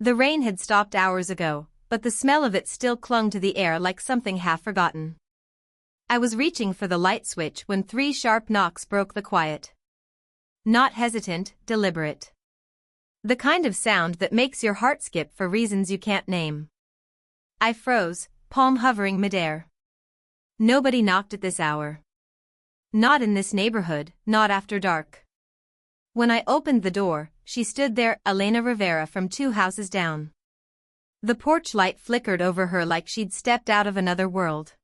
The rain had stopped hours ago, but the smell of it still clung to the air like something half forgotten. I was reaching for the light switch when 3 sharp knocks broke the quiet. Not hesitant, deliberate. The kind of sound that makes your heart skip for reasons you can't name. I froze, palm hovering midair. Nobody knocked at this hour. Not in this neighborhood, not after dark. When I opened the door, she stood there, Elena Rivera from 2 houses down. The porch light flickered over her like she'd stepped out of another world.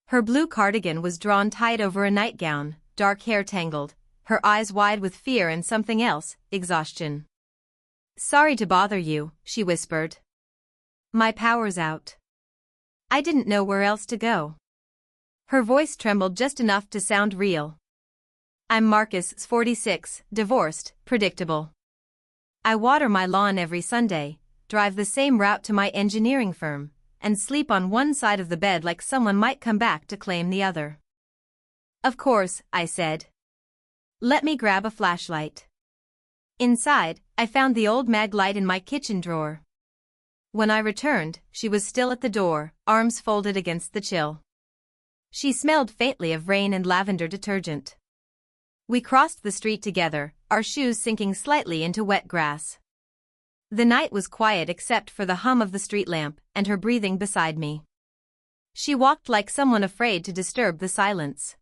Her blue cardigan was drawn tight over a nightgown, dark hair tangled, her eyes wide with fear and something else, exhaustion. "Sorry to bother you," she whispered. "My power's out. I didn't know where else to go." Her voice trembled just enough to sound real. "I'm Marcus, 46, divorced, predictable. I water my lawn every Sunday, drive the same route to my engineering firm, and sleep on one side of the bed like someone might come back to claim the other." "Of course," I said. "Let me grab a flashlight." Inside, I found the old mag light in my kitchen drawer. When I returned, she was still at the door, arms folded against the chill. She smelled faintly of rain and lavender detergent. We crossed the street together, our shoes sinking slightly into wet grass. The night was quiet except for the hum of the street lamp and her breathing beside me. She walked like someone afraid to disturb the silence.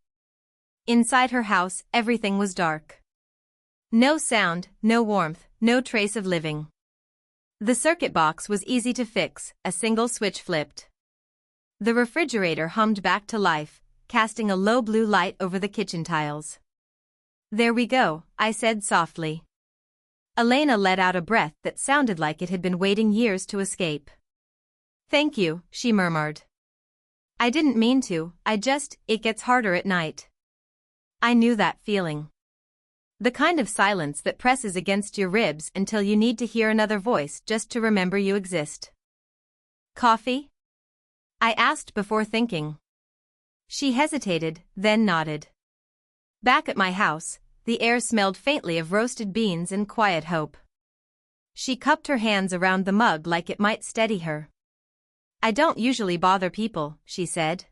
Inside her house, everything was dark. No sound, no warmth, no trace of living. The circuit box was easy to fix, a single switch flipped. The refrigerator hummed back to life, casting a low blue light over the kitchen tiles. "There we go," I said softly. Elena let out a breath that sounded like it had been waiting years to escape. "Thank you," she murmured. "I didn't mean to, it gets harder at night." I knew that feeling. The kind of silence that presses against your ribs until you need to hear another voice just to remember you exist. "Coffee?" I asked before thinking. She hesitated, then nodded. Back at my house, the air smelled faintly of roasted beans and quiet hope. She cupped her hands around the mug like it might steady her. "I don't usually bother people," she said.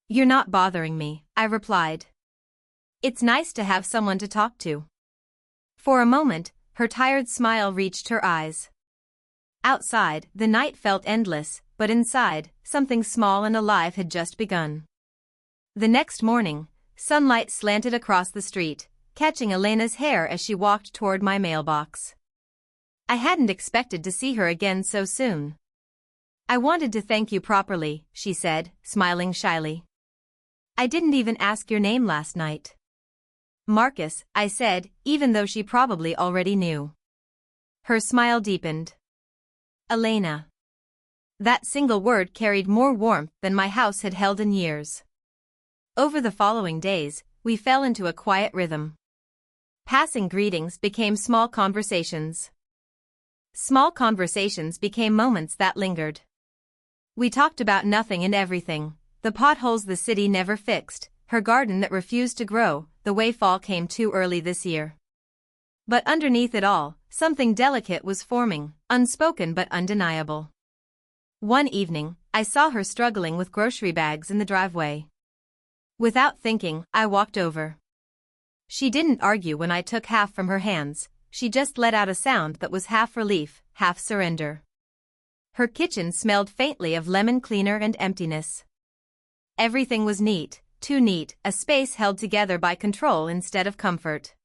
"You're not bothering me," I replied. "It's nice to have someone to talk to." For a moment, her tired smile reached her eyes. Outside, the night felt endless, but inside, something small and alive had just begun. The next morning, sunlight slanted across the street, catching Elena's hair as she walked toward my mailbox. I hadn't expected to see her again so soon. "I wanted to thank you properly," she said, smiling shyly. "I didn't even ask your name last night." "Marcus," I said, even though she probably already knew. Her smile deepened. "Elena." That single word carried more warmth than my house had held in years. Over the following days, we fell into a quiet rhythm. Passing greetings became small conversations. Small conversations became moments that lingered. We talked about nothing and everything: the potholes the city never fixed, her garden that refused to grow, the way fall came too early this year. But underneath it all, something delicate was forming, unspoken but undeniable. One evening, I saw her struggling with grocery bags in the driveway. Without thinking, I walked over. She didn't argue when I took half from her hands, she just let out a sound that was half relief, half surrender. Her kitchen smelled faintly of lemon cleaner and emptiness. Everything was neat, too neat, a space held together by control instead of comfort.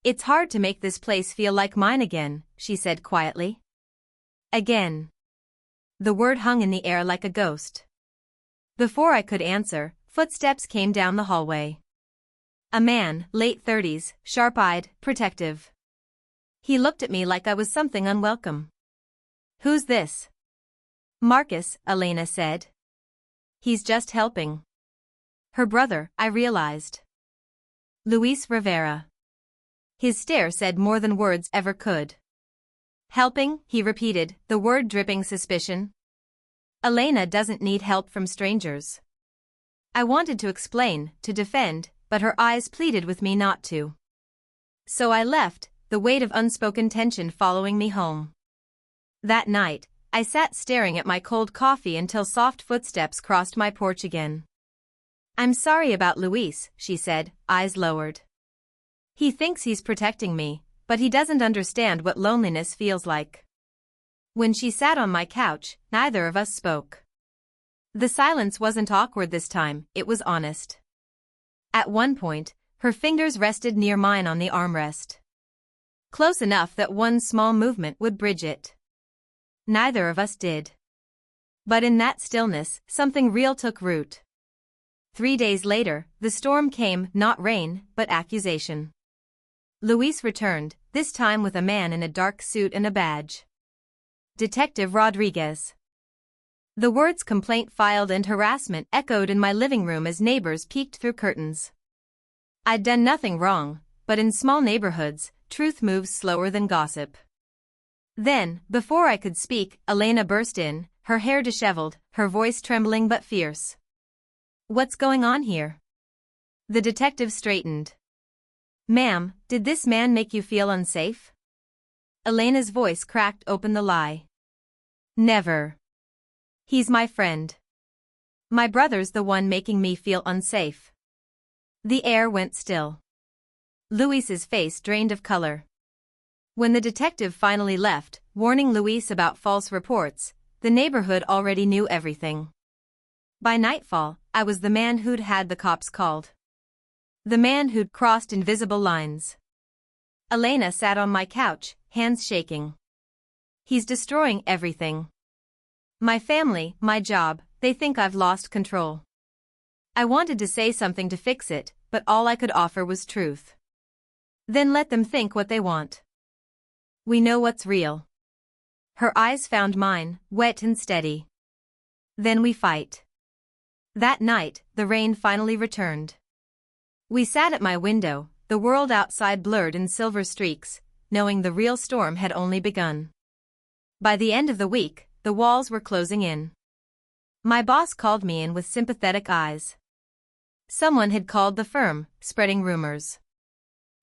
"It's hard to make this place feel like mine again," she said quietly. "Again." The word hung in the air like a ghost. Before I could answer, footsteps came down the hallway. A man, late 30s, sharp-eyed, protective. He looked at me like I was something unwelcome. "Who's this?" "Marcus," Elena said. "He's just helping." Her brother, I realized. Luis Rivera. His stare said more than words ever could. "Helping," he repeated, the word dripping suspicion. "Elena doesn't need help from strangers." I wanted to explain, to defend, but her eyes pleaded with me not to. So I left, the weight of unspoken tension following me home. That night, I sat staring at my cold coffee until soft footsteps crossed my porch again. "I'm sorry about Luis," she said, eyes lowered. "He thinks he's protecting me, but he doesn't understand what loneliness feels like." When she sat on my couch, neither of us spoke. The silence wasn't awkward this time, it was honest. At one point, her fingers rested near mine on the armrest. Close enough that one small movement would bridge it. Neither of us did. But in that stillness, something real took root. 3 days later, the storm came, not rain, but accusation. Luis returned, this time with a man in a dark suit and a badge. Detective Rodriguez. The words complaint filed and harassment echoed in my living room as neighbors peeked through curtains. I'd done nothing wrong, but in small neighborhoods, truth moves slower than gossip. Then, before I could speak, Elena burst in, her hair disheveled, her voice trembling but fierce. "What's going on here?" The detective straightened. "Ma'am, did this man make you feel unsafe?" Elena's voice cracked open the lie. "Never. He's my friend. My brother's the one making me feel unsafe." The air went still. Luis's face drained of color. When the detective finally left, warning Luis about false reports, the neighborhood already knew everything. By nightfall, I was the man who'd had the cops called. The man who'd crossed invisible lines. Elena sat on my couch, hands shaking. "He's destroying everything. My family, my job, they think I've lost control." I wanted to say something to fix it, but all I could offer was truth. "Then let them think what they want. We know what's real." Her eyes found mine, wet and steady. "Then we fight." That night, the rain finally returned. We sat at my window, the world outside blurred in silver streaks, knowing the real storm had only begun. By the end of the week, the walls were closing in. My boss called me in with sympathetic eyes. Someone had called the firm, spreading rumors.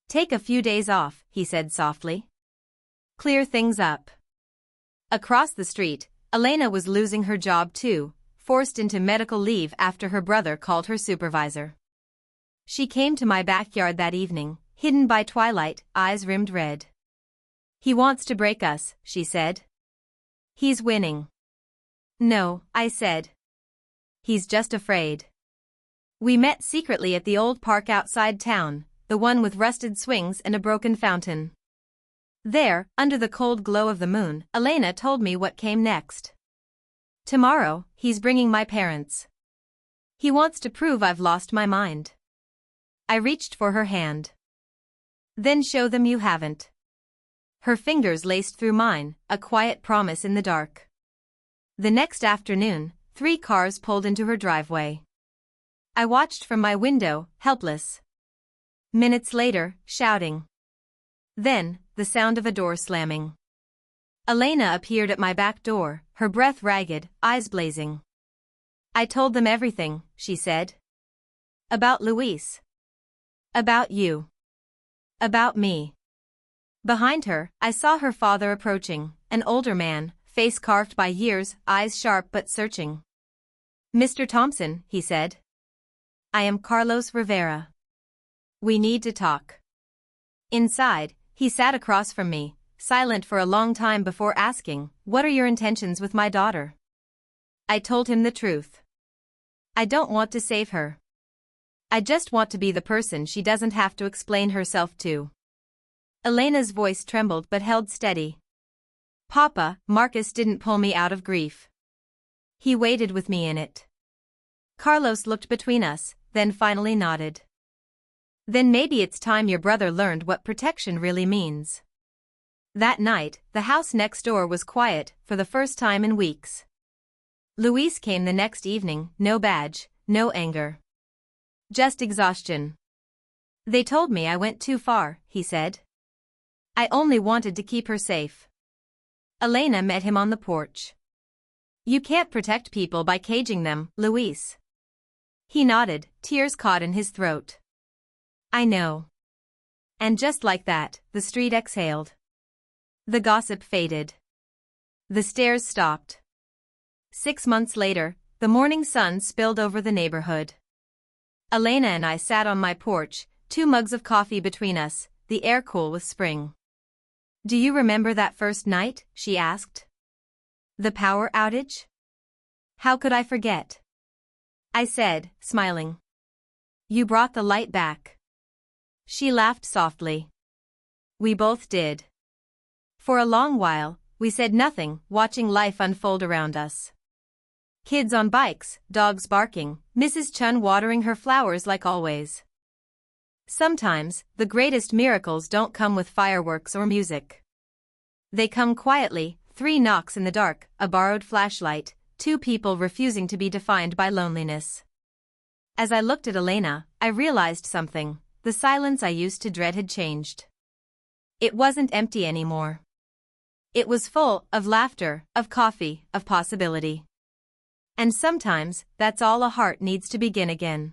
"Take a few days off," he said softly. "Clear things up." Across the street, Elena was losing her job too, forced into medical leave after her brother called her supervisor. She came to my backyard that evening, hidden by twilight, eyes rimmed red. "He wants to break us," she said. "He's winning." "No," I said. "He's just afraid." We met secretly at the old park outside town, the one with rusted swings and a broken fountain. There, under the cold glow of the moon, Elena told me what came next. "Tomorrow, he's bringing my parents. He wants to prove I've lost my mind." I reached for her hand. "Then show them you haven't." Her fingers laced through mine, a quiet promise in the dark. The next afternoon, 3 cars pulled into her driveway. I watched from my window, helpless. Minutes later, shouting. Then, the sound of a door slamming. Elena appeared at my back door, her breath ragged, eyes blazing. "I told them everything," she said. "About Luis. About you. About me." Behind her, I saw her father approaching, an older man, face carved by years, eyes sharp but searching. "Mr. Thompson," he said. "I am Carlos Rivera. We need to talk." Inside, he sat across from me, silent for a long time before asking, "What are your intentions with my daughter?" I told him the truth. "I don't want to save her. I just want to be the person she doesn't have to explain herself to." Elena's voice trembled but held steady. "Papa, Marcus didn't pull me out of grief. He waited with me in it." Carlos looked between us, then finally nodded. "Then maybe it's time your brother learned what protection really means." That night, the house next door was quiet, for the first time in weeks. Luis came the next evening, no badge, no anger. Just exhaustion. "They told me I went too far," he said. "I only wanted to keep her safe." Elena met him on the porch. "You can't protect people by caging them, Luis." He nodded, tears caught in his throat. "I know." And just like that, the street exhaled. The gossip faded. The stairs stopped. 6 months later, the morning sun spilled over the neighborhood. Elena and I sat on my porch, 2 mugs of coffee between us, the air cool with spring. "Do you remember that first night?" she asked. "The power outage?" "How could I forget?" I said, smiling. "You brought the light back." She laughed softly. We both did. For a long while, we said nothing, watching life unfold around us. Kids on bikes, dogs barking, Mrs. Chun watering her flowers like always. Sometimes, the greatest miracles don't come with fireworks or music. They come quietly, 3 knocks in the dark, a borrowed flashlight, 2 people refusing to be defined by loneliness. As I looked at Elena, I realized something. The silence I used to dread had changed. It wasn't empty anymore. It was full of laughter, of coffee, of possibility. And sometimes, that's all a heart needs to begin again.